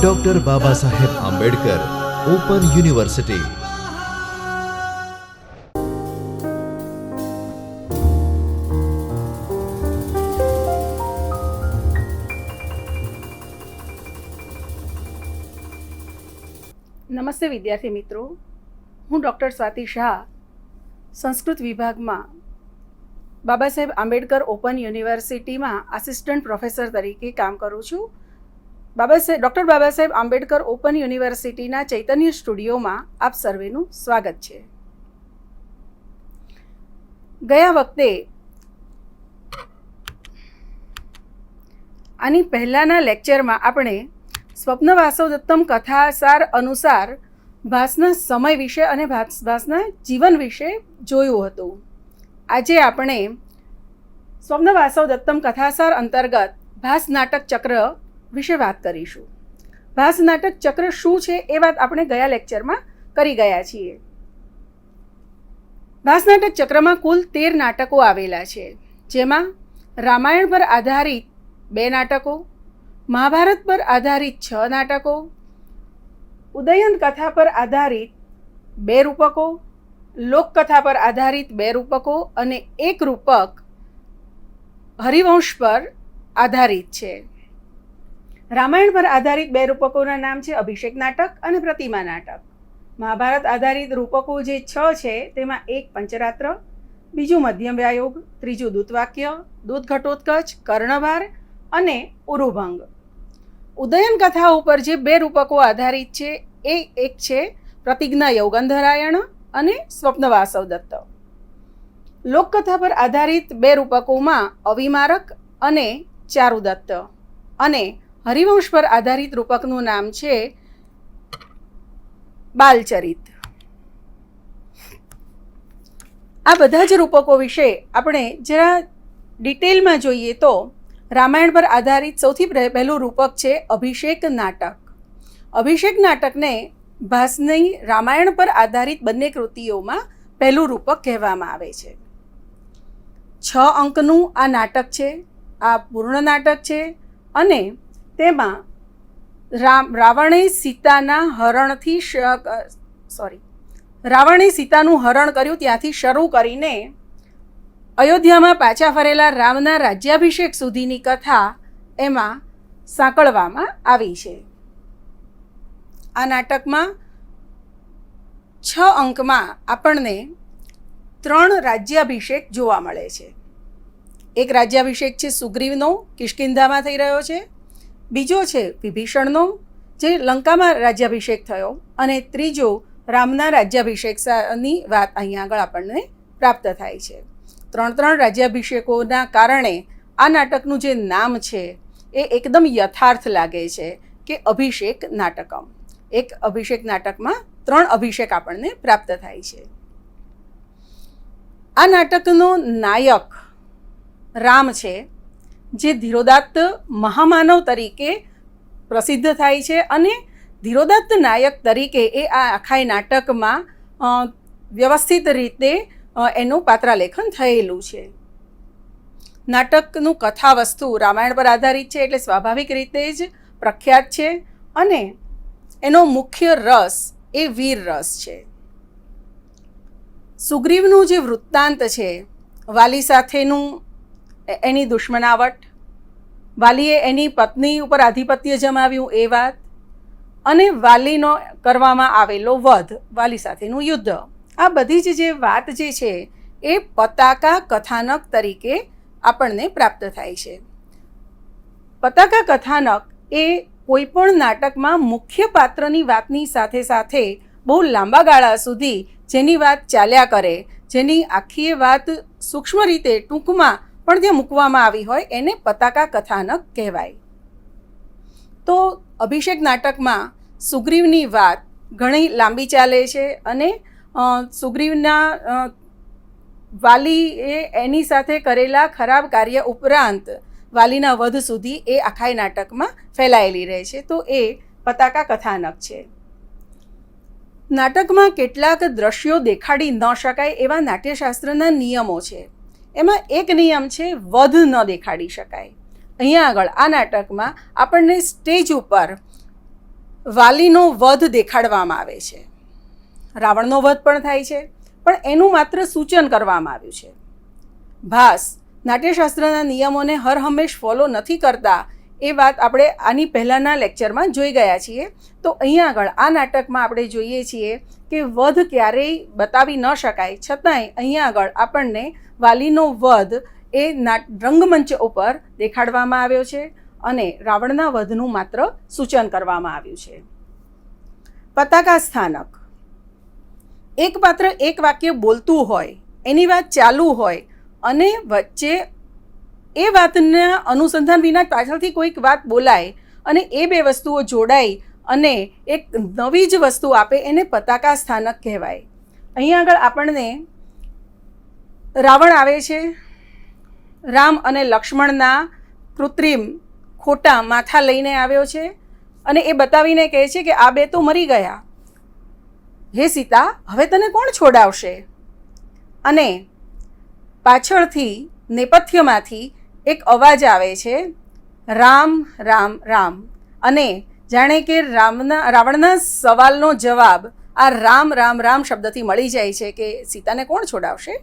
Doctor Baba Saheb Ambedkar open university. નમસ્તે વિદ્યાર્થી મિત્રો, હું ડૉક્ટર સ્વાતિ શાહ સંસ્કૃત વિભાગમાં બાબા સાહેબ આંબેડકર ઓપન યુનિવર્સિટીમાં આસિસ્ટન્ટ પ્રોફેસર તરીકે કામ કરું છું. ડૉક્ટર બાબા સાહેબ આંબેડકર ઓપન યુનિવર્સિટીના ચૈતન્ય સ્ટુડિયોમાં આપ સર્વેનું સ્વાગત છે. ગયા વખતે આની પહેલાંના લેક્ચરમાં આપણે સ્વપ્ન વાસવદત્તમ કથાસાર અનુસાર ભાસના સમય વિશે અને ભાસના જીવન વિશે જોયું હતું. આજે આપણે સ્વપ્ન વાસવદત્તમ કથાસાર અંતર્ગત ભાસ નાટક ચક્ર વિશે વાત કરીશું. ભાસ નાટક ચક્ર શું છે એ વાત આપણે ગયા લેક્ચરમાં કરી ગયા છીએ. ભાસ નાટક ચક્રમાં કુલ 13 નાટકો આવેલા છે, જેમાં રામાયણ પર આધારિત 2 નાટકો, મહાભારત પર આધારિત 6 નાટકો, ઉદયન કથા પર આધારિત 2 રૂપકો, લોકકથા પર આધારિત 2 રૂપકો અને 1 રૂપક હરિવંશ પર આધારિત છે. રામાયણ પર આધારિત 2 રૂપકોના નામ છે અભિષેક નાટક અને પ્રતિમા નાટક. મહાભારત આધારિત રૂપકો જે 6 છે તેમાં 1 પંચરાત્ર, બીજું મધ્યમ વ્યાયોગ, ત્રીજું દૂતવાક્ય, દૂત ઘટોત્કચ, કર્ણભાર અને ઉરુભંગ. ઉદયન કથા ઉપર જે 2 રૂપકો આધારિત છે એ એક છે પ્રતિજ્ઞા યોગંધરાયણ અને સ્વપ્ન વાસવદત્ત. લોકકથા પર આધારિત 2 રૂપકોમાં અવિમારક અને ચારુદત્ત, અને હરિવંશ પર આધારિત રૂપકનું નામ છે બાલચરિત. આ બધા જ રૂપકો વિશે આપણે જરા ડિટેલમાં જોઈએ તો રામાયણ પર આધારિત સૌથી પહેલું રૂપક છે અભિષેક નાટક. અભિષેક નાટકને ભાસની રામાયણ પર આધારિત બંને કૃતિઓમાં પહેલું રૂપક કહેવામાં આવે છે. 6 અંકનું આ નાટક છે. આ પૂર્ણ નાટક છે અને તેમાં રાવણે સીતાનું હરણ કર્યું ત્યાંથી શરૂ કરીને અયોધ્યામાં પાછા ફરેલા રામના રાજ્યાભિષેક સુધીની કથા એમાં સાંકળવામાં આવી છે. આ નાટકમાં 6 અંકમાં આપણને 3 રાજ્યાભિષેક જોવા મળે છે. એક રાજ્યાભિષેક છે સુગ્રીવનો, કિષ્કિંધામાં થઈ રહ્યો છે. બીજો છે વિભીષણનો, જે લંકામાં રાજ્યાભિષેક થયો, અને ત્રીજો રામના રાજ્યાભિષેકની વાત અહીંયા આગળ આપણને પ્રાપ્ત થાય છે. 3 રાજ્યાભિષેકોના કારણે આ નાટકનું જે નામ છે એ એકદમ યથાર્થ લાગે છે કે અભિષેક નાટકમ. એક અભિષેક નાટકમાં 3 અભિષેક આપણને પ્રાપ્ત થાય છે. આ નાટકનો નાયક રામ છે, જે ધીરોદાત્ત મહામાનવ તરીકે પ્રસિદ્ધ થાય છે, અને ધીરોદાત્ત નાયક તરીકે એ આ આખા નાટકમાં વ્યવસ્થિત રીતે એનું પાત્રાલેખન થયેલું છે. નાટકનું કથા વસ્તુ રામાયણ પર આધારિત છે એટલે સ્વાભાવિક રીતે જ પ્રખ્યાત છે, અને એનો મુખ્ય રસ એ વીર રસ છે. સુગ્રીવનું જે વૃત્તાંત છે, વાલી સાથેનું એની દુશ્મનાવટ, વાલીએ એની પત્ની ઉપર આધિપત્ય જમાવ્યું એ વાત, અને વાલીનો કરવામાં આવેલો વધ, વાલી સાથેનું યુદ્ધ, આ બધી જ જે વાત જે છે એ પતાકા કથાનક તરીકે આપણને પ્રાપ્ત થાય છે. પતાકા કથાનક એ કોઈ પણ નાટકમાં મુખ્ય પાત્રની વાતની સાથે સાથે બહુ લાંબા ગાળા સુધી જેની વાત ચાલ્યા કરે, જેની આખી વાત સૂક્ષ્મ રીતે ટૂંકમાં પણ ત્યાં મૂકવામાં આવી હોય, એને પતાકા કથાનક કહેવાય. તો અભિષેક નાટકમાં સુગ્રીવની વાત ઘણી લાંબી ચાલે છે, અને સુગ્રીવના વાલીએ એની સાથે કરેલા ખરાબ કાર્ય ઉપરાંત વાલીના વધ સુધી એ આખા નાટકમાં ફેલાયેલી રહે છે. તો એ પતાકા કથાનક છે. નાટકમાં કેટલાક દ્રશ્યો દેખાડી ન શકાય એવા નાટ્યશાસ્ત્રના નિયમો છે. એમાં એક નિયમ છે વધ ન દેખાડી શકાય. અહીંયા આગળ આ નાટકમાં આપણને સ્ટેજ ઉપર વાલીનો વધ દેખાડવામાં આવે છે. રાવણનો વધ પણ થાય છે, પણ એનું માત્ર સૂચન કરવામાં આવ્યું છે. ભાસ નાટ્યશાસ્ત્રના નિયમોને હર હંમેશ ફોલો નથી કરતા એ વાત આપણે આની પહેલાંના લેક્ચરમાં જોઈ ગયા છીએ. તો અહીંયા આગળ આ નાટકમાં આપણે જોઈએ છીએ કે વધ ક્યારેય બતાવી ન શકાય, છતાંય અહીંયા આગળ આપણને વાલીનો વધ એ રંગમંચ ઉપર દેખાડવામાં આવ્યો છે અને રાવણના વધનું માત્ર સૂચન કરવામાં આવ્યું છે. પતાકા સ્થાનક. એક પાત્ર એક વાક્ય બોલતું હોય, એની વાત ચાલુ હોય અને વચ્ચે એ વાતના અનુસંધાન વિના પાછળથી કોઈક વાત બોલાય અને એ બે વસ્તુઓ જોડાય અને એક નવી જ વસ્તુ આપે, એને પતાકા સ્થાનક કહેવાય. અહીંયા આગળ આપણને રાવણ આવે છે, રામ અને લક્ષ્મણના કૃત્રિમ ખોટા માથા લઈને આવ્યો છે અને એ બતાવીને કહે છે કે આ બે તો મરી ગયા, હે સીતા હવે તને કોણ છોડાવશે? અને પાછળથી નેપથ્યમાંથી એક અવાજ આવે છે, રામ રામ રામ, અને જાણે કે રાવણના સવાલનો જવાબ આ રામ રામ રામ શબ્દથી મળી જાય છે કે સીતાને કોણ છોડાવશે?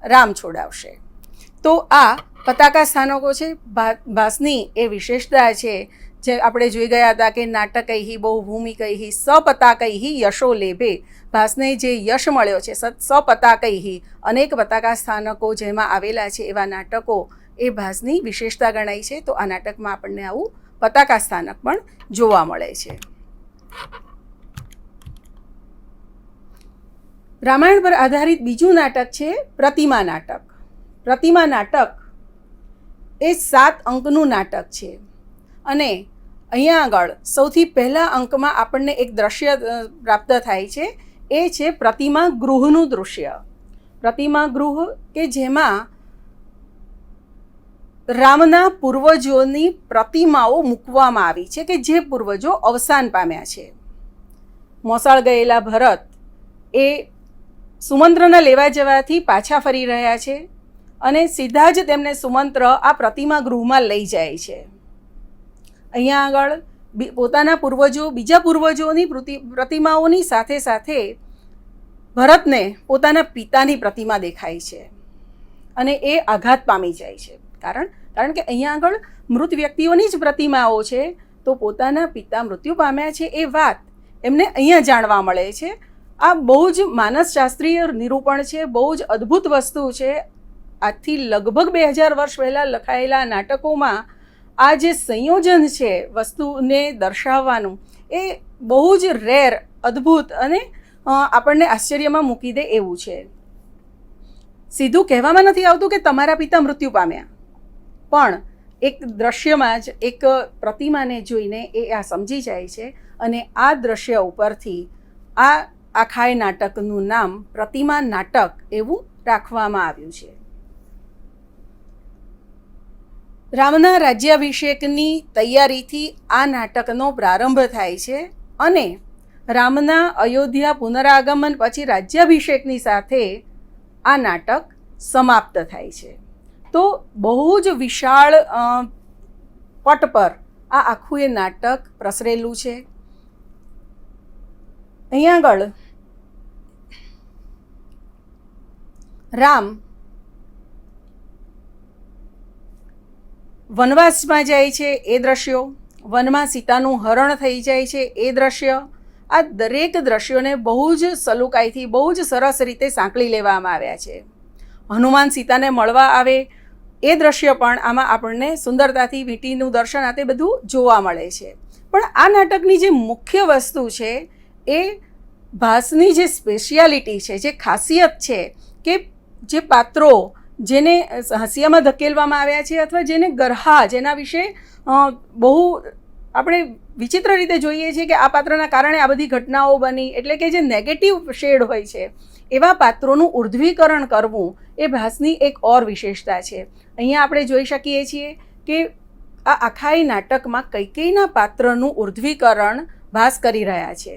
રામ છોડાવશે. તો આ પતાકા સ્થાનકો છે. ભાસની એ વિશેષતા છે જે આપણે જોઈ ગયા હતા કે નાટકૈહિ બહુભૂમિકૈહિ સપતાકૈહિ યશો લેભે. ભાસને જે યશ મળ્યો છે સપતાકૈહિ, અનેક પતાકા સ્થાનકો જેમાં આવેલા છે એવા નાટકો એ ભાસની વિશેષતા ગણાય છે. તો આ નાટકમાં આપણને આવું પતાકા સ્થાનક પણ જોવા મળે છે. રામાયણ પર આધારિત બીજું નાટક છે પ્રતિમા નાટક. પ્રતિમા નાટક એ 7 અંકનું નાટક છે અને અહીંયા આગળ સૌથી પહેલા અંકમાં આપણને એક દ્રશ્ય પ્રાપ્ત થાય છે, એ છે પ્રતિમા ગૃહનું દૃશ્ય. પ્રતિમા ગૃહ કે જેમાં રામના પૂર્વજોની પ્રતિમાઓ મૂકવામાં આવી છે કે જે પૂર્વજો અવસાન પામ્યા છે. મોસાળ ગયેલા ભરત એ સુમંત્રના લેવા જવાથી પાછા ફરી રહ્યા છે અને સીધા જ તેમને સુમંત્ર આ પ્રતિમા ગૃહમાં લઈ જાય છે. અહીંયા આગળ પોતાના પૂર્વજો, બીજા પૂર્વજોની પ્રતિમાઓની સાથે સાથે ભરતને પોતાના પિતાની પ્રતિમા દેખાય છે અને એ આઘાત પામી જાય છે. કારણ કે અહીંયા આગળ મૃત વ્યક્તિઓની જ પ્રતિમાઓ છે, તો પોતાના પિતા મૃત્યુ પામ્યા છે એ વાત એમને અહીંયા જાણવા મળે છે. આ બહુ જ માનસશાસ્ત્રીય નિરૂપણ છે, બહુ જ અદ્ભુત વસ્તુ છે. આજથી લગભગ 2000 વર્ષ પહેલાં લખાયેલા નાટકોમાં આ જે સંયોજન છે વસ્તુને દર્શાવવાનું, એ બહુ જ રેર, અદ્ભુત અને આપણને આશ્ચર્યમાં મૂકી દે એવું છે. સીધું કહેવામાં નથી આવતું કે તમારા પિતા મૃત્યુ પામ્યા, પણ એક દ્રશ્યમાં જ એક પ્રતિમાને જોઈને એ આ સમજી જાય છે અને આ દ્રશ્ય ઉપરથી આ આખાય નાટકનું નામ પ્રતિમા નાટક એવું રાખવામાં આવ્યું છે. રામના રાજ્યાભિષેકની તૈયારીથી આ નાટકનો પ્રારંભ થાય છે અને રામના અયોધ્યા પુનરાગમન પછી રાજ્યાભિષેકની સાથે આ નાટક સમાપ્ત થાય છે. તો બહુ જ વિશાળ પટ પર આ આખું એ નાટક પ્રસરેલું છે. અહીંયા આગળ રામ વનવાસમાં જાય છે એ દ્રશ્યો, વનમાં સીતાનું હરણ થઈ જાય છે એ દ્રશ્ય, આ દરેક દ્રશ્યોને બહુ જ સલુકાઈથી, બહુ જ સરસ રીતે સાંકળી લેવામાં આવ્યા છે. હનુમાન સીતાને મળવા આવે એ દ્રશ્ય પણ આમાં આપણને સુંદરતાથી વીંટીનું દર્શન આ તે બધું જોવા મળે છે. પણ આ નાટકની જે મુખ્ય વસ્તુ છે એ ભાસની જે સ્પેશિયાલિટી છે, જે ખાસિયત છે કે જે પાત્રો જેને હાંસિયામાં ધકેલવામાં આવ્યા છે અથવા જેને ગરહા, જેના વિશે બહુ આપણે વિચિત્ર રીતે જોઈએ છીએ કે આ પાત્રના કારણે આ બધી ઘટનાઓ બની, એટલે કે જે નેગેટિવ શેડ હોય છે એવા પાત્રોનું ઉર્ધ્વીકરણ કરવું એ ભાસની એક ઓર વિશેષતા છે. અહીંયા આપણે જોઈ શકીએ છીએ કે આ આખાઈ નાટકમાં કૈકેયીના પાત્રનું ઉર્ધ્વીકરણ ભાસ કરી રહ્યા છે.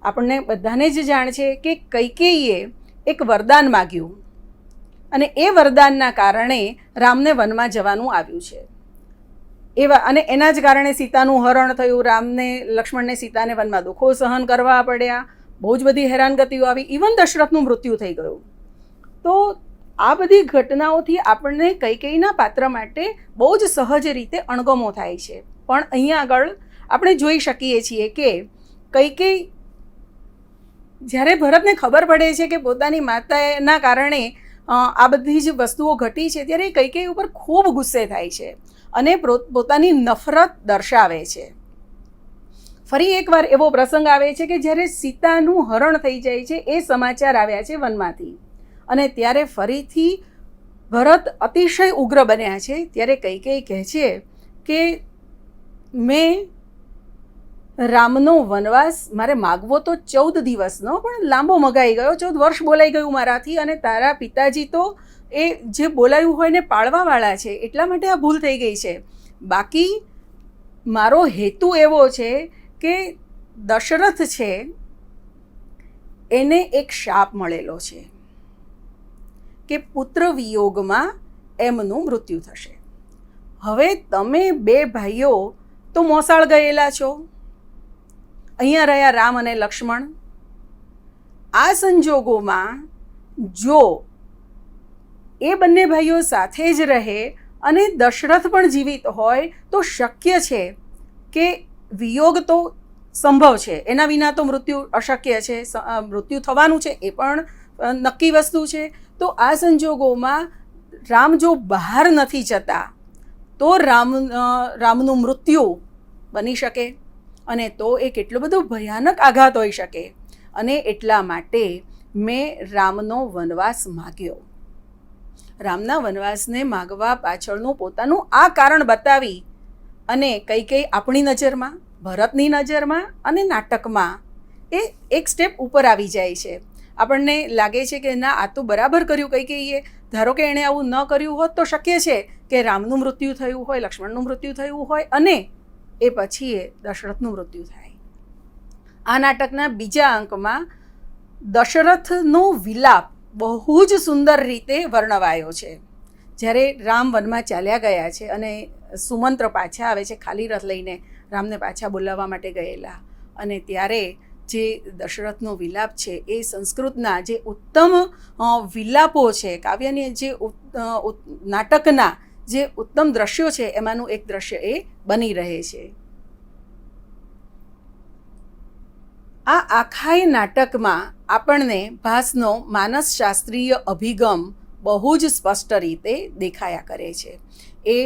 આપણને બધાને જ જાણ છે કે કૈકેયીએ એક વરદાન માગ્યું અને એ વરદાનના કારણે રામને વનમાં જવાનું આવ્યું છે. એવા અને એના જ કારણે સીતાનું હરણ થયું, રામને લક્ષ્મણને સીતાને વનમાં દુઃખો સહન કરવા પડ્યા, બહુ જ બધી હેરાનગતિઓ આવી, ઇવન દશરથનું મૃત્યુ થઈ ગયું. તો આ બધી ઘટનાઓથી આપણને કૈકેયીના પાત્ર માટે બહુ જ સહજ રીતે અણગમો થાય છે. પણ અહીંયા આગળ આપણે જોઈ શકીએ છીએ કે કૈકેયી જ્યારે ભરતને ખબર પડે છે કે પોતાની માતાના કારણે આ બધી જ વસ્તુઓ ઘટી છે, ત્યારે કૈકેયી ઉપર ખૂબ ગુસ્સે થાય છે અને પોતાની નફરત દર્શાવે છે. ફરી એકવાર એવો પ્રસંગ આવે છે કે જ્યારે સીતાનું હરણ થઈ જાય છે, એ સમાચાર આવ્યા છે વનમાંથી, અને ત્યારે ફરીથી ભરત અતિશય ઉગ્ર બન્યા છે. ત્યારે કૈકેયી કહે છે કે મેં રામનો વનવાસ મારે માગવો તો 14 દિવસનો, પણ લાંબો મગાઈ ગયો, 14 વર્ષ બોલાઈ ગયું મારાથી, અને તારા પિતાજી તો એ જે બોલાયું હોય ને પાળવાવાળા છે, એટલા માટે આ ભૂલ થઈ ગઈ છે. બાકી મારો હેતુ એવો છે કે દશરથ છે એને એક શાપ મળેલો છે કે પુત્ર વિયોગમાં એમનું મૃત્યુ થશે. હવે તમે 2 ભાઈઓ તો મોસાળ ગયેલા છો, અહીંયા રહ્યા રામ અને લક્ષ્મણ. આ સંજોગોમાં જો એ બંને ભાઈઓ સાથે જ રહે અને દશરથ પણ જીવિત હોય તો શક્ય છે કે વિયોગ તો સંભવ છે, એના વિના તો મૃત્યુ અશક્ય છે, મૃત્યુ થવાનું છે એ પણ નક્કી વસ્તુ છે. તો આ સંજોગોમાં રામ જો બહાર નથી જતા તો રામનું મૃત્યુ બની શકે, અને તો એ કેટલો બધો ભયાનક આઘાત હોઈ શકે. અને એટલા માટે મેં રામનો વનવાસ માગ્યો. રામના વનવાસને માગવા પાછળનું પોતાનું આ કારણ બતાવી અને કૈકેયી આપણી નજરમાં, ભરતની નજરમાં અને નાટકમાં એ એક સ્ટેપ ઉપર આવી જાય છે. આપણને લાગે છે કે ના, આ તો બરાબર કર્યું કૈકેયીએ. ધારો કે એણે આવું ન કર્યું હોત તો શક્ય છે કે રામનું મૃત્યુ થયું હોય, લક્ષ્મણનું મૃત્યુ થયું હોય, અને એ પછી એ દશરથનું મૃત્યુ થાય. આ નાટકના બીજા અંકમાં દશરથનો વિલાપ બહુ જ સુંદર રીતે વર્ણવાયો છે. જ્યારે રામ વનમાં ચાલ્યા ગયા છે અને સુમંત્ર પાછા આવે છે ખાલી રથ લઈને, રામને પાછા બોલાવવા માટે ગયેલા, અને ત્યારે જે દશરથનો વિલાપ છે એ સંસ્કૃતના જે ઉત્તમ વિલાપો છે, કાવ્યની જે નાટકના જે ઉત્તમ દ્રશ્યો છે એમાંનું એક દ્રશ્ય એ બની રહે છે. આ આખાય નાટકમાં આપણને ભાસનો માનસશાસ્ત્રીય અભિગમ બહુ જ સ્પષ્ટ રીતે દેખાયા કરે છે. એ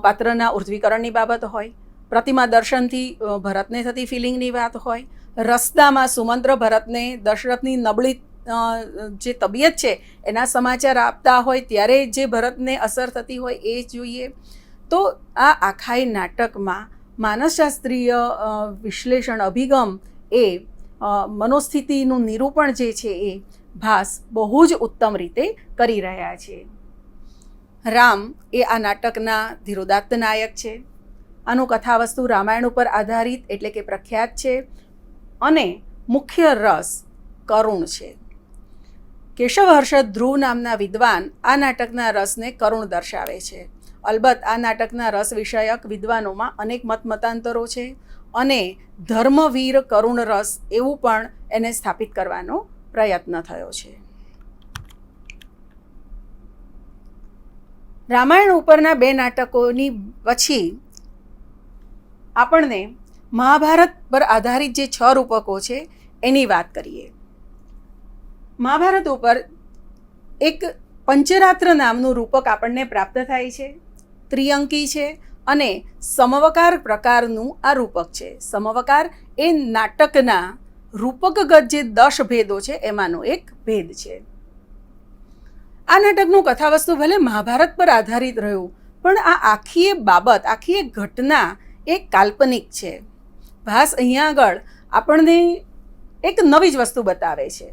પાત્રના ઉર્ધ્વીકરણની બાબત હોય, પ્રતિમા દર્શનથી ભરતને થતી ફિલિંગની વાત હોય, રસ્તામાં સુમંત્ર ભરતને દશરથની નબળી જે તબિયત છે એના સમાચાર આપતા હોય ત્યારે જે ભરતને અસર થતી હોય એ જોઈએ. તો આ આખાય નાટકમાં માનસશાસ્ત્રીય વિશ્લેષણ અભિગમ એ મનોસ્થિતિનું નિરૂપણ જે છે એ ભાસ બહુ જ ઉત્તમ રીતે કરી રહ્યા છે. રામ એ આ નાટકના ધીરોદાત્ત નાયક છે. આનું કથાવસ્તુ રામાયણ ઉપર આધારિત એટલે કે પ્રખ્યાત છે, અને મુખ્ય રસ કરુણ છે. કેશવ હર્ષદ ધ્રુવ નામના વિદ્વાન આ નાટકના રસને કરુણ દર્શાવે છે. અલબત્ત આ નાટકના રસ વિષયક વિદ્વાનોમાં અનેક મતાંતરો છે, અને ધર્મવીર કરુણ રસ એવું પણ એને સ્થાપિત કરવાનો પ્રયત્ન થયો છે. રામાયણ ઉપરના 2 નાટકોની પછી આપણને મહાભારત પર આધારિત જે 6 રૂપકો છે એની વાત કરીએ. મહાભારત ઉપર એક પંચરાત્ર નામનું રૂપક આપણને પ્રાપ્ત થાય છે. ત્રિઅંકી છે અને સમવકાર પ્રકારનું આ રૂપક છે. સમવકાર એ નાટકના રૂપકગત જે 10 ભેદો છે એમાંનો એક ભેદ છે. આ નાટકનું કથાવસ્તુ ભલે મહાભારત પર આધારિત રહ્યું, પણ આ આખી બાબત, આખી ઘટના એક કાલ્પનિક છે. ભાસ અહીંયા આગળ આપણને એક નવી જ વસ્તુ બતાવે છે,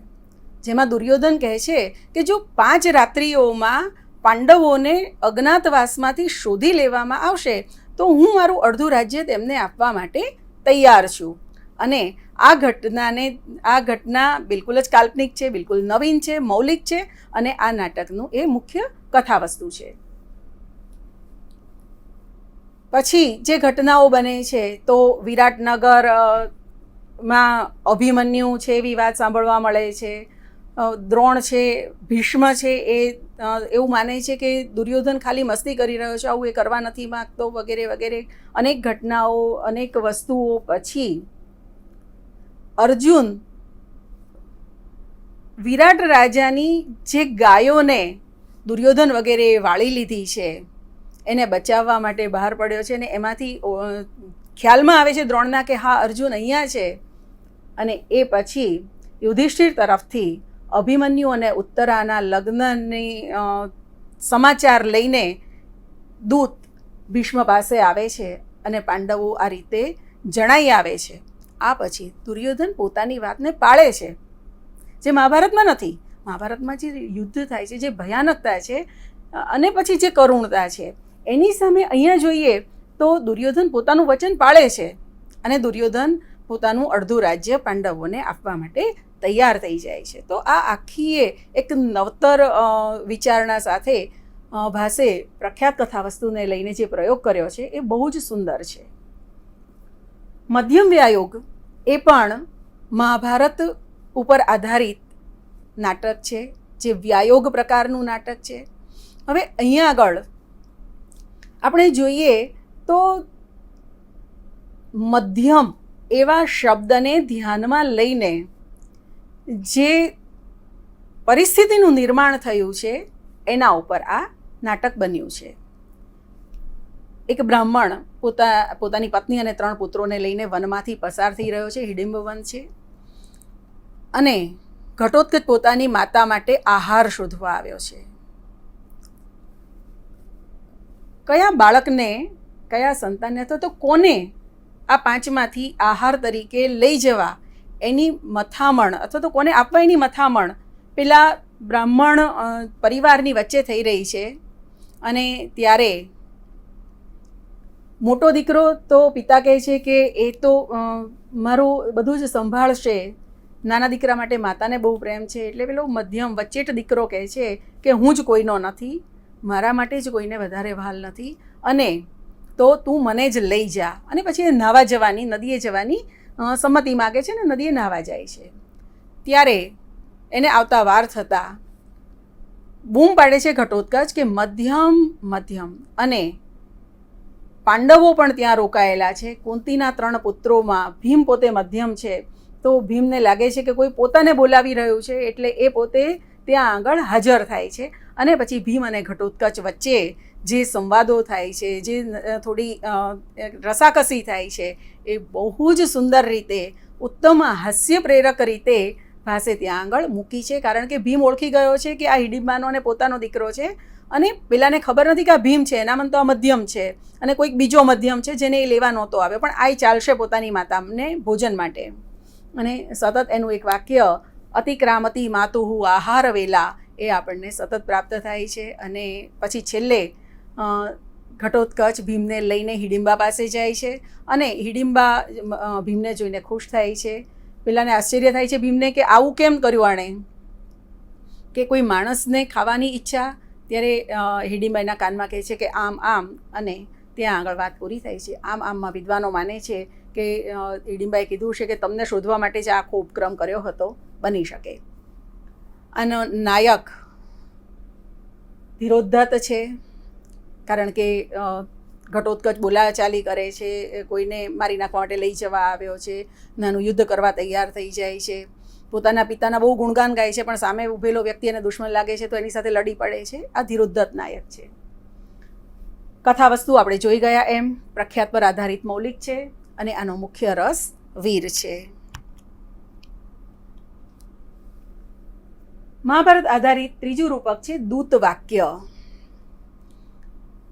જેમાં દુર્યોધન કહે છે કે જો 5 રાત્રિઓમાં પાંડવોને અજ્ઞાતવાસમાંથી શોધી લેવામાં આવશે તો હું મારું અડધું રાજ્ય તેમને આપવા માટે તૈયાર છું. અને આ ઘટના બિલકુલ જ કાલ્પનિક છે, બિલકુલ નવીન છે, મૌલિક છે, અને આ નાટકનું એ મુખ્ય કથાવસ્તુ છે. પછી જે ઘટનાઓ બને છે તો વિરાટનગર માં અભિમન્યુ છે એવી વાત સાંભળવા મળે છે. દ્રોણ છે, ભીષ્મ છે, એ એવું માને છે કે દુર્યોધન ખાલી મસ્તી કરી રહ્યો છે, આવું એ કરવા નથી માગતો, વગેરે વગેરે અનેક ઘટનાઓ, અનેક વસ્તુઓ પછી અર્જુન વિરાટ રાજાની જે ગાયોને દુર્યોધન વગેરે વાળી લીધી છે એને બચાવવા માટે બહાર પડ્યો છે અને એમાંથી ખ્યાલમાં આવે છે દ્રોણના કે હા અર્જુન અહીંયા છે. અને એ પછી યુધિષ્ઠિર તરફથી અભિમન્યુ અને ઉત્તરાના લગ્નની સમાચાર લઈને દૂત ભીષ્મ પાસે આવે છે અને પાંડવો આ રીતે જણાઈ આવે છે. આ પછી દુર્યોધન પોતાની વાતને પાળે છે, જે મહાભારતમાં નથી. મહાભારતમાં જે યુદ્ધ થાય છે, જે ભયાનકતા છે અને પછી જે કરુણતા છે, એની સામે અહીંયા જોઈએ તો દુર્યોધન પોતાનું વચન પાળે છે અને દુર્યોધન પોતાનું અડધું રાજ્ય પાંડવોને આપવા માટે તૈયાર થઈ જાય છે. તો આ આખીએ એક નવતર વિચારણા સાથે ભાસે પ્રખ્યાત કથા વસ્તુને લઈને જે પ્રયોગ કર્યો છે એ બહુ જ સુંદર છે. મધ્યમ વ્યાયોગ એ પણ મહાભારત ઉપર આધારિત નાટક છે, જે વ્યાયોગ પ્રકારનું નાટક છે. હવે અહીંયા આગળ આપણે જોઈએ તો મધ્યમ એવા શબ્દને ધ્યાનમાં લઈને જે પરિસ્થિતિનું નિર્માણ થયું છે એના ઉપર આ નાટક બન્યું છે. એક બ્રાહ્મણ પોતાની પત્ની અને 3 પુત્રોને લઈને વનમાંથી પસાર થઈ રહ્યો છે, હિડિંબ વન છે, અને ઘટોત્કચ પોતાની માતા માટે આહાર શોધવા આવ્યો છે. કયા બાળકને, કયા સંતાનને અથવા તો કોને આ 5માંથી આહાર તરીકે લઈ જવા એની મથામણ અથવા તો કોને આપવા એની મથામણ પેલા બ્રાહ્મણ પરિવારની વચ્ચે થઈ રહી છે. અને ત્યારે મોટો દીકરો તો પિતા કહે છે કે એ તો મારું બધું જ સંભાળશે, નાના દીકરા માટે માતાને બહુ પ્રેમ છે. એટલે પેલો મધ્યમ વચ્ચેટ દીકરો કહે છે કે હું જ કોઈનો નથી, મારા માટે જ કોઈને વધારે વહાલ નથી, અને તો તું મને જ લઈ જા. અને પછી એ નાહવા જવાની, નદીએ જવાની સંમતિ માગે છે ને નદીએ નાહવા જાય છે. ત્યારે એને આવતા વાર થતાં બૂમ પાડે છે ઘટોત્કચ કે મધ્યમ મધ્યમ. અને પાંડવો પણ ત્યાં રોકાયેલા છે. કુંતીના 3 પુત્રોમાં ભીમ પોતે મધ્યમ છે, તો ભીમને લાગે છે કે કોઈ પોતાને બોલાવી રહ્યું છે, એટલે એ પોતે ત્યાં આગળ હાજર થાય છે. અને પછી ભીમ અને ઘટોત્કચ વચ્ચે જે સંવાદો થાય છે, જે થોડી રસાકસી થાય છે, એ બહુ જ સુંદર રીતે, ઉત્તમ હાસ્ય પ્રેરક રીતે ભાસે ત્યાં આગળ મૂકી છે. કારણ કે ભીમ ઓળખી ગયો છે કે આ હિડિંબાનો અને પોતાનો દીકરો છે, અને પેલાને ખબર નથી કે આ ભીમ છે, એના મન તો આ મધ્યમ છે અને કોઈક બીજો મધ્યમ છે જેને એ લેવા નહોતો આવ્યો, પણ આ ચાલશે પોતાની માતાને ભોજન માટે. અને સતત એનું એક વાક્ય અતિક્રામતી માતુહુ આહાર વેલા એ આપણને સતત પ્રાપ્ત થાય છે. અને પછી છેલ્લે ઘટોત્કચ ભીમને લઈને હિડિંબા પાસે જાય છે અને હિડિંબા ભીમને જોઈને ખુશ થાય છે. પેલાને આશ્ચર્ય થાય છે ભીમને કે આવું કેમ કર્યું આણે, કે કોઈ માણસને ખાવાની ઈચ્છા. ત્યારે હિડિંબા એના કાનમાં કહે છે કે આમ આમ, અને ત્યાં આગળ વાત પૂરી થાય છે. આમ આમમાં વિદ્વાનો માને છે કે હિડિંબાએ કીધું છે કે તમને શોધવા માટે જ આખો ઉપક્રમ કર્યો હતો, બની શકે. આનો નાયક ધીરોદ્ધત છે, કારણ કે ઘટોત્કચ બોલાચાલી કરે છે, કોઈને મારી નાખવા માટે લઈ જવા આવ્યો છે, નાનું યુદ્ધ કરવા તૈયાર થઈ જાય છે, પોતાના પિતાના બહુ ગુણગાન ગાય છે, પણ સામે ઊભેલો વ્યક્તિ એને દુશ્મન લાગે છે તો એની સાથે લડી પડે છે. આ ધીરોદ્ધત નાયક છે. કથા વસ્તુ આપણે જોઈ ગયા એમ પ્રખ્યાત પર આધારિત મૌલિક છે, અને આનો મુખ્ય રસ વીર છે. મહાભારત આધારિત ત્રીજું રૂપક છે દૂત વાક્ય.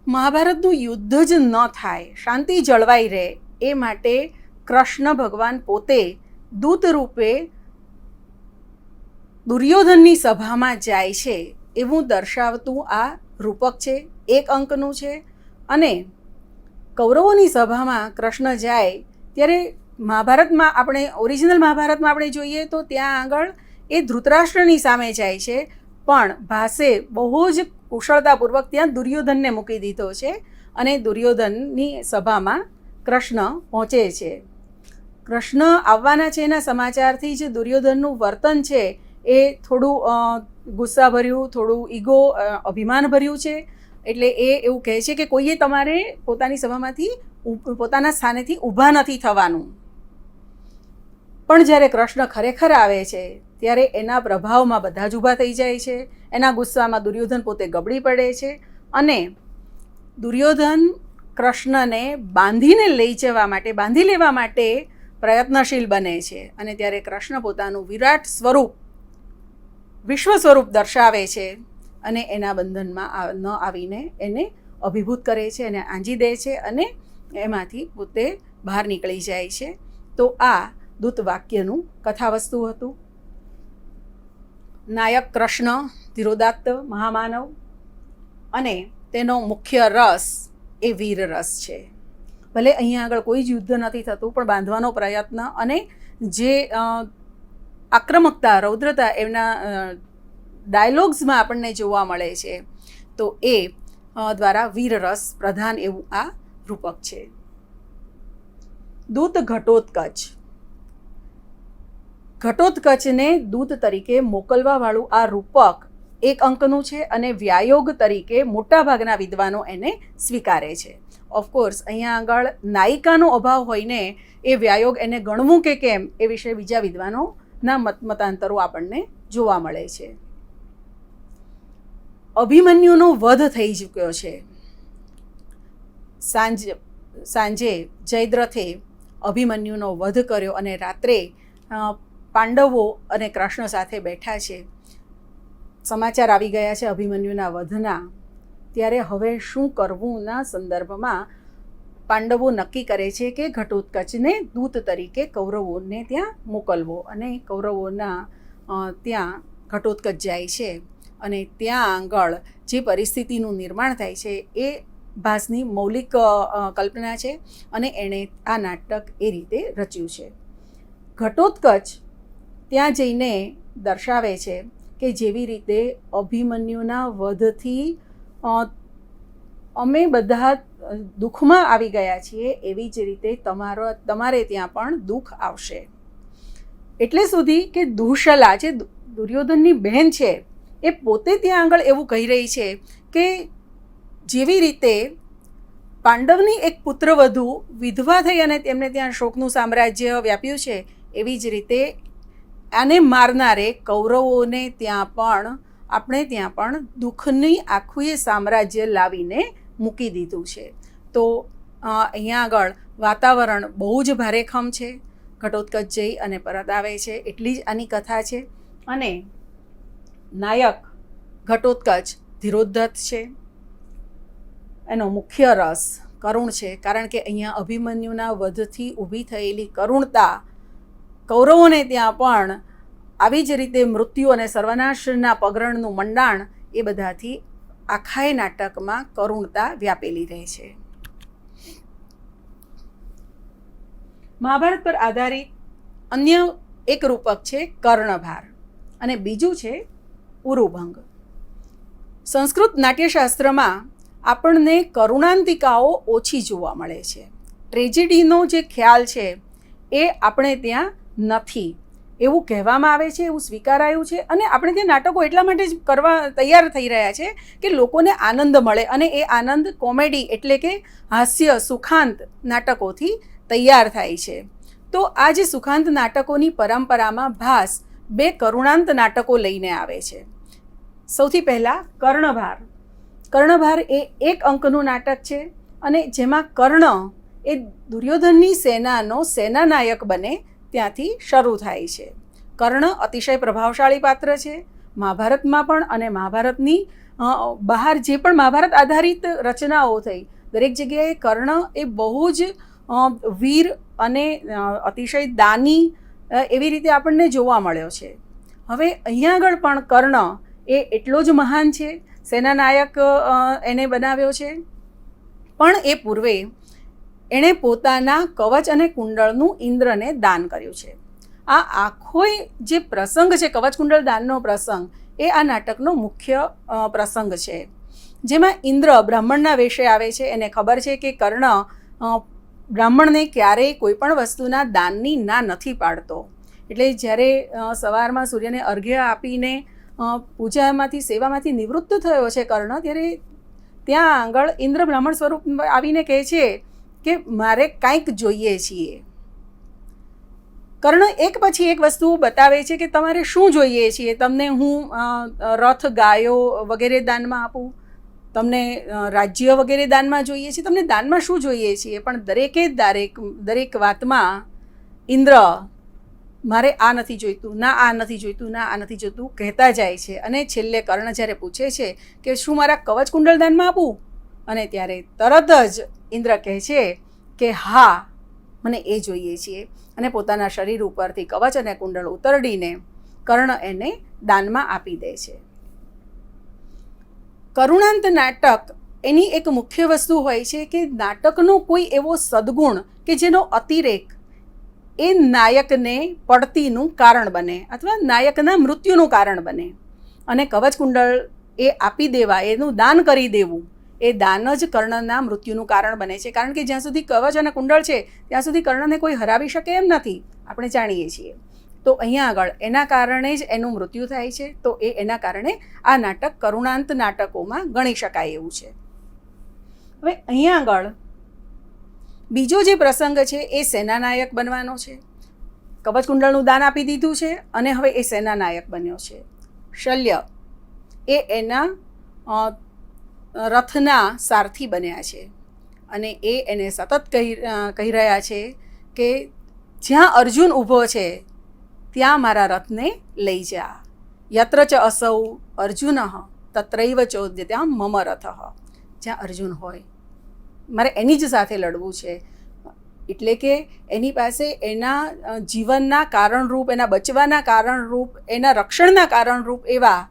મહાભારતનું યુદ્ધ જ ન થાય, શાંતિ જળવાઈ રહે એ માટે કૃષ્ણ ભગવાન પોતે દૂત રૂપે દુર્યોધનની સભામાં જાય છે એવું દર્શાવતું આ રૂપક છે. 1 અંકનું છે. અને કૌરવોની સભામાં કૃષ્ણ જાય ત્યારે મહાભારતમાં આપણે, ઓરિજિનલ મહાભારતમાં આપણે જોઈએ તો ત્યાં આગળ એ ધૃતરાષ્ટ્રની સામે જાય છે, પણ ભાસે બહુ જ કુશળતાપૂર્વક ત્યાં દુર્યોધનને મૂકી દીધો છે અને દુર્યોધનની સભામાં કૃષ્ણ પહોંચે છે. કૃષ્ણ આવવાના છે એના સમાચારથી જ દુર્યોધનનું વર્તન છે એ થોડું ગુસ્સાભર્યું, થોડું ઈગો અભિમાનભર્યું છે. એટલે એ એવું કહે છે કે કોઈએ તમારે પોતાની સભામાંથી પોતાના સ્થાનેથી ઊભા નથી થવાનું. પણ જ્યારે કૃષ્ણ ખરેખર આવે છે ત્યારે એના પ્રભાવમાં બધા જ ઊભા થઈ જાય છે. એના ગુસ્સામાં દુર્યોધન પોતે ગબડી પડે છે અને દુર્યોધન કૃષ્ણને બાંધી લેવા માટે પ્રયત્નશીલ બને છે. અને ત્યારે કૃષ્ણ પોતાનું વિરાટ સ્વરૂપ, વિશ્વ સ્વરૂપ દર્શાવે છે અને એના બંધનમાં ન આવીને એને અભિભૂત કરે છે, એને આંજી દે છે અને એમાંથી પોતે બહાર નીકળી જાય છે. તો આ દૂત વાક્યનું કથાવસ્તુ હતું. નાયક કૃષ્ણ, ધીરોદાત્ત મહામાનવ, અને તેનો મુખ્ય રસ એ વીર રસ છે. ભલે અહીંયા આગળ કોઈ જ યુદ્ધ નથી થતું, પણ બાંધવાનો પ્રયત્ન અને જે આક્રમકતા, રૌદ્રતા એમના ડાયલોગ્સમાં આપણને જોવા મળે છે, તો એ દ્વારા વીર રસ પ્રધાન એવું આ રૂપક છે. દૂત ઘટોત્કચ. ઘટોત્કચને દૂત તરીકે મોકલવાવાળું આ રૂપક 1 અંકનું છે અને વ્યાયોગ તરીકે મોટાભાગના વિદ્વાનો એને સ્વીકારે છે. ઓફકોર્સ અહીંયા આગળ નાયિકાનો અભાવ હોઈને એ વ્યાયોગ એને ગણવું કે કેમ એ વિશે બીજા વિદ્વાનોના મતાંતરો આપણને જોવા મળે છે. અભિમન્યુનો વધ થઈ ચૂક્યો છે. સાંજે જયદ્રથે અભિમન્યુનો વધ કર્યો અને રાત્રે પાંડવો અને કૃષ્ણ સાથે બેઠા છે. સમાચાર આવી ગયા છે અભિમન્યુના વધના. ત્યારે હવે શું કરવુંના સંદર્ભમાં પાંડવો નક્કી કરે છે કે ઘટોત્કચને દૂત તરીકે કૌરવોને ત્યાં મોકલવો. અને કૌરવોના ત્યાં ઘટોત્કચ જાય છે અને ત્યાં આગળ જે પરિસ્થિતિનું નિર્માણ થાય છે એ ભાસની મૌલિક કલ્પના છે અને એણે આ નાટક એ રીતે રચ્યું છે. ઘટોત્કચ ત્યાં જઈને દર્શાવે છે કે જેવી રીતે અભિમન્યુના વધથી અમે બધા દુઃખમાં આવી ગયા છીએ, એવી જ રીતે તમારે ત્યાં પણ દુઃખ આવશે. એટલે સુધી કે દુઃશલા, જે દુર્યોધનની બહેન છે, એ પોતે ત્યાં આગળ એવું કહી રહી છે કે જેવી રીતે પાંડવની એક પુત્રવધુ વિધવા થઈ અને તેમને ત્યાં શોકનું સામ્રાજ્ય વ્યાપ્યું છે, એવી જ રીતે આને મારનારે કૌરવોને આપણે ત્યાં પણ દુઃખની આખું એ સામ્રાજ્ય લાવીને મૂકી દીધું છે. તો અહીંયા આગળ વાતાવરણ બહુ જ ભારેખમ છે. ઘટોત્કચ જઈ અને પરત આવે છે એટલી જ આની કથા છે. અને નાયક ઘટોત્કચ ધીરોદ્ધત છે. એનો મુખ્ય રસ કરુણ છે, કારણ કે અહીંયા અભિમન્યુના વધથી ઊભી થયેલી કરુણતા કૌરવોને ત્યાં પણ આવી જ રીતે મૃત્યુ અને સર્વનાશના પગરણનું મંડાણ એ બધાથી આખાય નાટકમાં કરુણતા વ્યાપેલી રહે છે. મહાભારત પર આધારિત અન્ય એક રૂપક છે કર્ણભાર અને બીજું છે ઉરુભંગ. સંસ્કૃત નાટ્યશાસ્ત્રમાં આપણને કરુણાંતિકાઓ ઓછી જોવા મળે છે. ટ્રેજેડીનો જે ખ્યાલ છે એ આપણે ત્યાં નથી એવું કહેવામાં આવે છે, એવું સ્વીકારાયું છે. અને આપણે ત્યાં નાટકો એટલા માટે જ કરવા તૈયાર થઈ રહ્યા છે કે લોકોને આનંદ મળે, અને એ આનંદ કોમેડી એટલે કે હાસ્ય સુખાંત નાટકોથી તૈયાર થાય છે. તો આ જે સુખાંત નાટકોની પરંપરામાં ભાસ 2 કરુણાંત નાટકો લઈને આવે છે. સૌથી પહેલાં કર્ણભાર. કર્ણભાર એ 1 અંકનું નાટક છે અને જેમાં કર્ણ એ દુર્યોધનની સેનાનો સેનાનાયક બને ત્યાંથી શરૂ થાય છે. કર્ણ અતિશય પ્રભાવશાળી પાત્ર છે મહાભારતમાં પણ, અને મહાભારતની બહાર જે પણ મહાભારત આધારિત રચનાઓ થઈ દરેક જગ્યાએ કર્ણ એ બહુ જ વીર અને અતિશય દાની એવી રીતે આપણને જોવા મળ્યો છે. હવે અહીંયા આગળ પણ કર્ણ એ એટલો જ મહાન છે, સેનાનાયક એને બનાવ્યો છે. પણ એ પૂર્વે એણે પોતાના કવચ અને કુંડળનું ઇન્દ્રને દાન કર્યું છે. આ આખોય જે પ્રસંગ છે, કવચ કુંડળ દાનનો પ્રસંગ, એ આ નાટકનો મુખ્ય પ્રસંગ છે. જેમાં ઇન્દ્ર બ્રાહ્મણના વેશે આવે છે. એને ખબર છે કે કર્ણ બ્રાહ્મણને ક્યારેય કોઈ પણ વસ્તુના દાનની ના નથી પાડતો. એટલે જ્યારે સવારમાં સૂર્યને અર્ઘ્ય આપીને પૂજામાંથી સેવામાંથી નિવૃત્ત થયો છે કર્ણ, ત્યારે ત્યાં આગળ ઇન્દ્ર બ્રાહ્મણ સ્વરૂપ આવીને કહે છે કે મારે કાંઈક જોઈએ છીએ. કર્ણ એક પછી એક વસ્તુ બતાવે છે કે તમારે શું જોઈએ છીએ. તમને હું રથ, ગાયો વગેરે દાનમાં આપું, તમને રાજ્ય વગેરે દાનમાં જોઈએ છે, તમને દાનમાં શું જોઈએ છીએ. પણ દરેક વાતમાં ઇન્દ્ર મારે આ નથી જોઈતું, ના આ નથી જોઈતું, ના આ નથી જોઈતું કહેતા જાય છે. અને છેલ્લે કર્ણ જ્યારે પૂછે છે કે શું મારા કવચ કુંડળ દાનમાં આપું, અને ત્યારે તરત જ ઇન્દ્ર કહે છે કે હા, મને એ જોઈએ છીએ. અને પોતાના શરીર ઉપરથી કવચ અને કુંડળ ઉતરડીને કર્ણ એને દાનમાં આપી દે છે. કરુણાંત નાટક એની એક મુખ્ય વસ્તુ હોય છે કે નાટકનો કોઈ એવો સદ્ગુણ કે જેનો અતિરેક એ નાયકને પડતીનું કારણ બને અથવા નાયકના મૃત્યુનું કારણ બને. અને કવચ કુંડળ એ આપી દેવા, એનું દાન કરી દેવું, એ દાન જ કર્ણના મૃત્યુનું કારણ બને છે. કારણ કે જ્યાં સુધી કવચ અને કુંડળ છે ત્યાં સુધી કર્ણને કોઈ હરાવી શકે એમ નથી, આપણે જાણીએ છીએ. તો અહીંયા આગળ એના કારણે જ એનું મૃત્યુ થાય છે. તો એના કારણે આ નાટક કરુણાંત નાટકોમાં ગણી શકાય એવું છે. હવે અહીંયા આગળ બીજો જે પ્રસંગ છે એ સેનાનાયક બનવાનો છે. કવચ કુંડળનું દાન આપી દીધું છે અને હવે એ સેનાનાયક બન્યો છે. શલ્ય એ એના રથના સારથી બન્યા છે અને એને સતત કહી રહ્યા છે કે જ્યાં અર્જુન ઊભો છે ત્યાં મારા રથને લઈ જા. યત્ર ચ અસૌ અર્જુન તત્રૈવ ચોદ્યતામ મમ રથઃ. જ્યાં અર્જુન હોય મારે એની જ સાથે લડવું છે. એટલે કે એની પાસે એના જીવનના કારણરૂપ, એના બચવાના કારણરૂપ, એના રક્ષણના કારણરૂપ એવા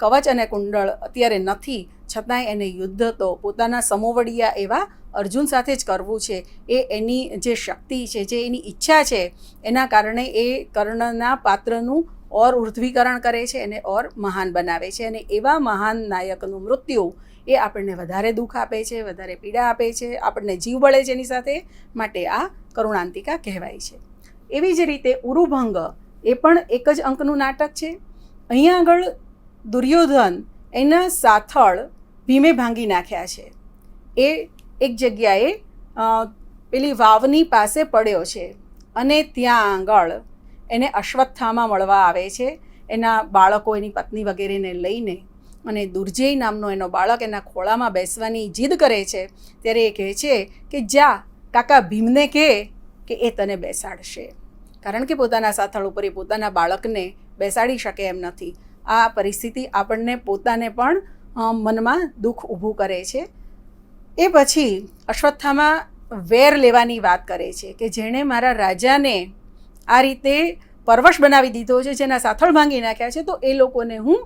કવચ અને કુંડળ અત્યારે નથી, છતાંય એને યુદ્ધ તો પોતાના સમોવડિયા એવા અર્જુન સાથે જ કરવું છે. એ એની જે શક્તિ છે, જે એની ઈચ્છા છે, એના કારણે એ કર્ણના પાત્રનું ઓર ઉર્ધ્વીકરણ કરે છે, એને ઓર મહાન બનાવે છે. અને એવા મહાન નાયકનું મૃત્યુ એ આપણને વધારે દુઃખ આપે છે, વધારે પીડા આપે છે, આપણને જીવ બળે છે એની સાથે. માટે આ કરુણાંતિકા કહેવાય છે. એવી જ રીતે ઉરુભંગ એ પણ એક જ અંકનું નાટક છે. અહીંયા આગળ દુર્યોધન એના સાથળ ભીમે ભાંગી નાખ્યા છે. એ એક જગ્યાએ પેલી વાવની પાસે પડ્યો છે અને ત્યાં આગળ એને અશ્વત્થામા મળવા આવે છે, એના બાળકો, એની પત્ની વગેરેને લઈને. અને દુર્જય નામનો એનો બાળક એના ખોળામાં બેસવાની જીદ કરે છે. ત્યારે એ કહે છે કે જા કાકા ભીમને કહે કે એ તને બેસાડશે. કારણ કે પોતાના સાથળ ઉપર એ પોતાના બાળકને બેસાડી શકે એમ નથી. આ પરિસ્થિતિ આપણને પોતાને પણ મનમાં દુઃખ ઊભું કરે છે. એ પછી અશ્વત્થામા વેર લેવાની વાત કરે છે કે જેણે મારા રાજાને આ રીતે પરવશ બનાવી દીધો છે, જેના સાથળ ભાંગી નાખ્યા છે, તો એ લોકોને હું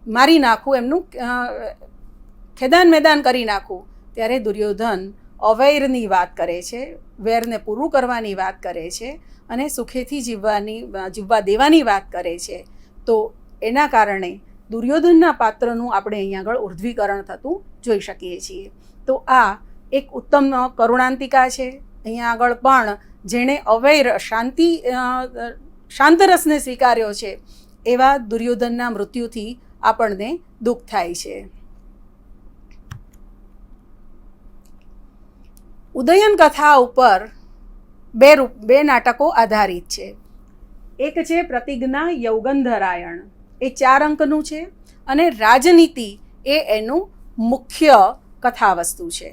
મારી નાખું, એમનું ખેદાન મેદાન કરી નાખું. ત્યારે દુર્યોધન અવૈરની વાત કરે છે, વેરને પૂરું કરવાની વાત કરે છે અને સુખેથી જીવવા દેવાની વાત કરે છે. તો એના કારણે દુર્યોધનના પાત્રનું આપણે અહીંયા આગળ ઉર્ધ્વીકરણ થતું જોઈ શકીએ છીએ. તો આ એક ઉત્તમ કરુણાંતિકા છે. અહીંયા આગળ પણ જેણે અવૈર શાંતરસને સ્વીકાર્યો છે એવા દુર્યોધનના મૃત્યુથી આપણને દુઃખ થાય છે. ઉદયન કથા ઉપર બે નાટકો આધારિત છે. એક છે પ્રતિજ્ઞા યૌગંધરાયણ, એ 4 અંકનું છે, અને રાજનીતિ એ એનું મુખ્ય કથા વસ્તુ છે.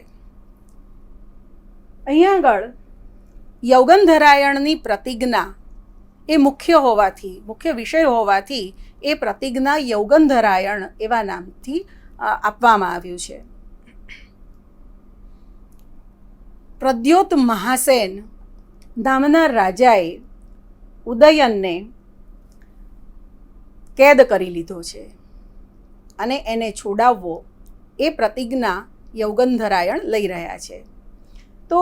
અહીંયા આગળ યૌગંધરાયણની પ્રતિજ્ઞા એ મુખ્ય વિષય હોવાથી એ પ્રતિજ્ઞા યૌગંધરાયણ એવા નામથી આપવામાં આવ્યું છે. પ્રદ્યોત મહાસેન નામના રાજાએ ઉદયનને કેદ કરી લીધો છે અને એને છોડાવવો એ પ્રતિજ્ઞા યૌગંધરાયણ લઈ રહ્યા છે. તો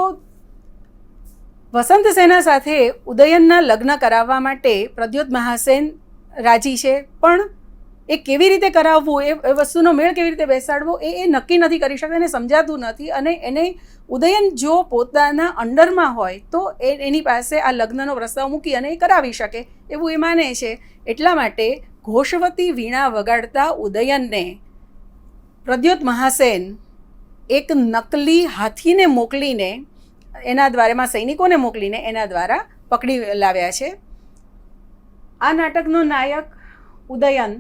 વસંત સેના સાથે ઉદયનના લગ્ન કરાવવા માટે પ્રદ્યોત મહાસેન રાજી છે, પણ એ કેવી રીતે કરાવવું, એ વસ્તુનો મેળ કેવી રીતે બેસાડવો એ નક્કી નથી કરી શકતા, એને સમજાતું નથી. અને એને ઉદયન જો પોતાના અંડરમાં હોય તો એની પાસે આ લગ્નનો પ્રસ્તાવ મૂકી અને એ કરાવી શકે એવું એ માને છે. એટલા માટે ઘોષવતી વીણા વગાડતા ઉદયનને પ્રદ્યોત મહાસેન એક નકલી હાથીને મોકલીને એના દ્વારા, એમાં સૈનિકોને મોકલીને એના દ્વારા પકડી લાવ્યા છે. આ નાટકનો નાયક ઉદયન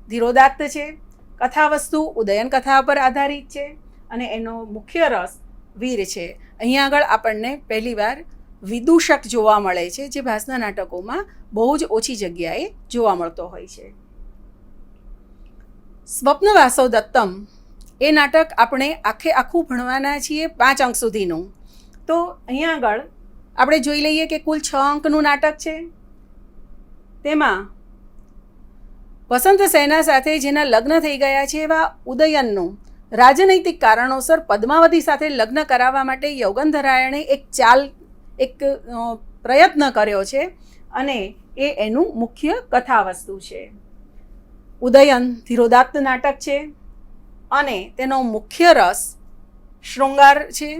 ધીરોદાત્ત છે. કથાવસ્તુ ઉદયન કથા પર આધારિત છે અને એનો મુખ્ય રસ વીર છે. અહીંયા આગળ આપણને પહેલીવાર વિદૂષક જોવા મળે છે, જે ભાસના નાટકોમાં બહુ જ ઓછી જગ્યાએ જોવા મળતો હોય છે. સ્વપ્ન વાસવ દત્તમ એ નાટક આપણે આખું ભણવાના છીએ 5 અંક સુધીનું. તો અહીંયા આગળ આપણે જોઈ લઈએ કે કુલ 6 અંકનું નાટક છે. તેમાં વસંત સેના સાથે જેના લગ્ન થઈ ગયા છે એવા ઉદયનનું રાજનૈતિક કારણોસર પદ્માવતી સાથે લગ્ન કરાવવા માટે યૌગંધરાયણે એક પ્રયત્ન કર્યો છે અને એનું મુખ્ય કથાવસ્તુ છે. ઉદયન ધીરોદાત્ત નાટક છે અને તેનો મુખ્ય રસ શૃંગાર છે.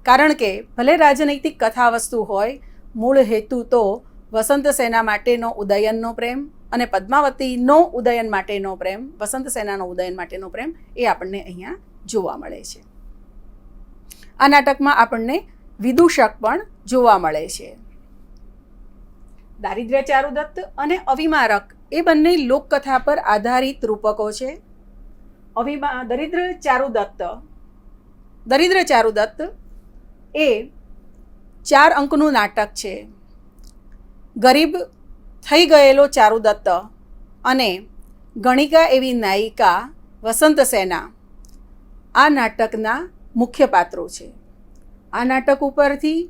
કારણ કે ભલે રાજનૈતિક કથાવસ્તુ હોય, મૂળ હેતુ તો વસંત સેના માટેનો ઉદયનનો પ્રેમ અને પદ્માવતીનો ઉદયન માટેનો પ્રેમ, વસંત સેનાનો ઉદયન માટેનો પ્રેમ એ આપણને અહીંયા જોવા મળે છે. આ નાટકમાં આપણને વિદૂષક પણ જોવા મળે છે. દારિદ્ર્ય ચારુદત્ત અને અવિમારક એ બંને લોકકથા પર આધારિત રૂપકો છે. દરિદ્ર ચારુદત્ત એ 4 અંકનું નાટક છે. ગરીબ થઈ ગયેલો ચારુદત્ત અને ગણિકા એવી નાયિકા વસંત સેના આ નાટકના મુખ્ય પાત્રો છે. આ નાટક ઉપરથી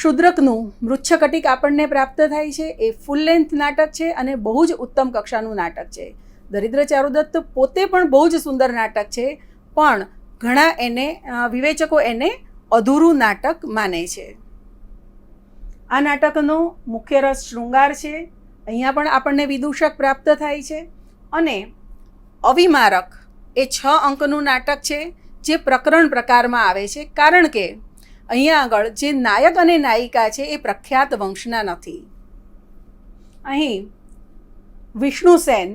શુદ્રકનું મૃચ્છકટિક આપણને પ્રાપ્ત થાય છે. એ ફૂલ લેન્થ નાટક છે અને બહુ જ ઉત્તમ કક્ષાનું નાટક છે. દરિદ્ર ચારુદત્ત પોતે પણ બહુ જ સુંદર નાટક છે, પણ ઘણા વિવેચકો એને અધૂરું નાટક માને છે. આ નાટકનો મુખ્ય રસ શૃંગાર છે. અહીંયા પણ આપણને વિદૂષક પ્રાપ્ત થાય છે. અને અવિમારક એ 6 અંકનું નાટક છે, જે પ્રકરણ પ્રકારમાં આવે છે. કારણ કે અહીંયા આગળ જે નાયક અને નાયિકા છે એ પ્રખ્યાત વંશના નથી. અહીં વિષ્ણુસેન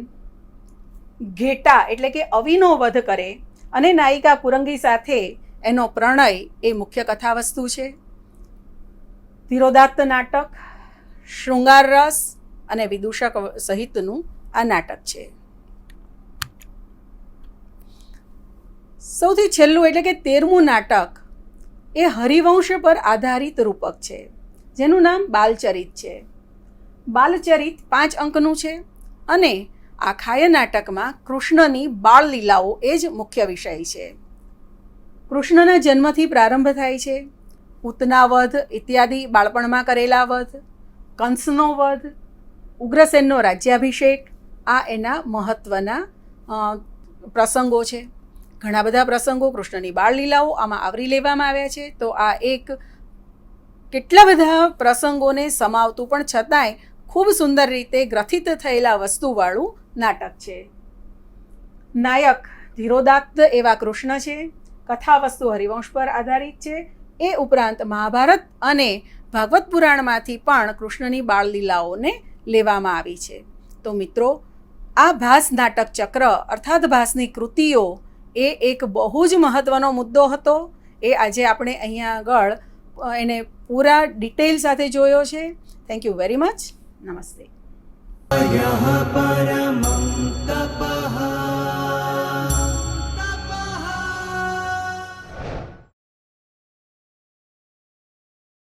ઘેટા એટલે કે અવિનો વધ કરે અને નાયિકા કુરંગી સાથે એનો પ્રણય એ મુખ્ય કથાવસ્તુ છે. ધીરોદાત્ત નાટક, શૃંગાર રસ અને વિદૂષક સહિતનું આ નાટક છે. સૌથી છેલ્લું એટલે કે 13મું નાટક એ હરિવંશ પર આધારિત રૂપક છે, જેનું નામ બાલચરિત છે. બાલચરિત 5 અંકનું છે અને આખાય નાટકમાં કૃષ્ણની બાળ લીલાઓ એ જ મુખ્ય વિષય છે. કૃષ્ણના જન્મથી પ્રારંભ થાય છે. પૂતના વધ ઇત્યાદિ બાળપણમાં કરેલા વધ, કંસનો વધ, ઉગ્રસેનનો રાજ્યાભિષેક આ એના મહત્ત્વના પ્રસંગો છે. ઘણા બધા પ્રસંગો કૃષ્ણની બાળ લીલાઓ આમાં આવરી લેવામાં આવ્યા છે. તો આ એક કેટલા બધા પ્રસંગોને સમાવતું પણ છતાંય ખૂબ સુંદર રીતે ગ્રથિત થયેલા વસ્તુવાળું નાટક છે. નાયક ધીરોદાત્ત એવા કૃષ્ણ છે. કથાવસ્તુ હરિવંશ પર આધારિત છે. એ ઉપરાંત મહાભારત અને ભાગવત પુરાણમાંથી પણ કૃષ્ણની બાળ લીલાઓને લેવામાં આવી છે. તો મિત્રો, આ ભાસ નાટક ચક્ર અર્થાત ભાસની કૃતિઓ એ એક બહુ જ મહત્ત્વનો મુદ્દો હતો. એ આજે આપણે અહીંયા આગળ એને પૂરા ડિટેલ સાથે જોયો છે. Thank you very much. નમસ્તે.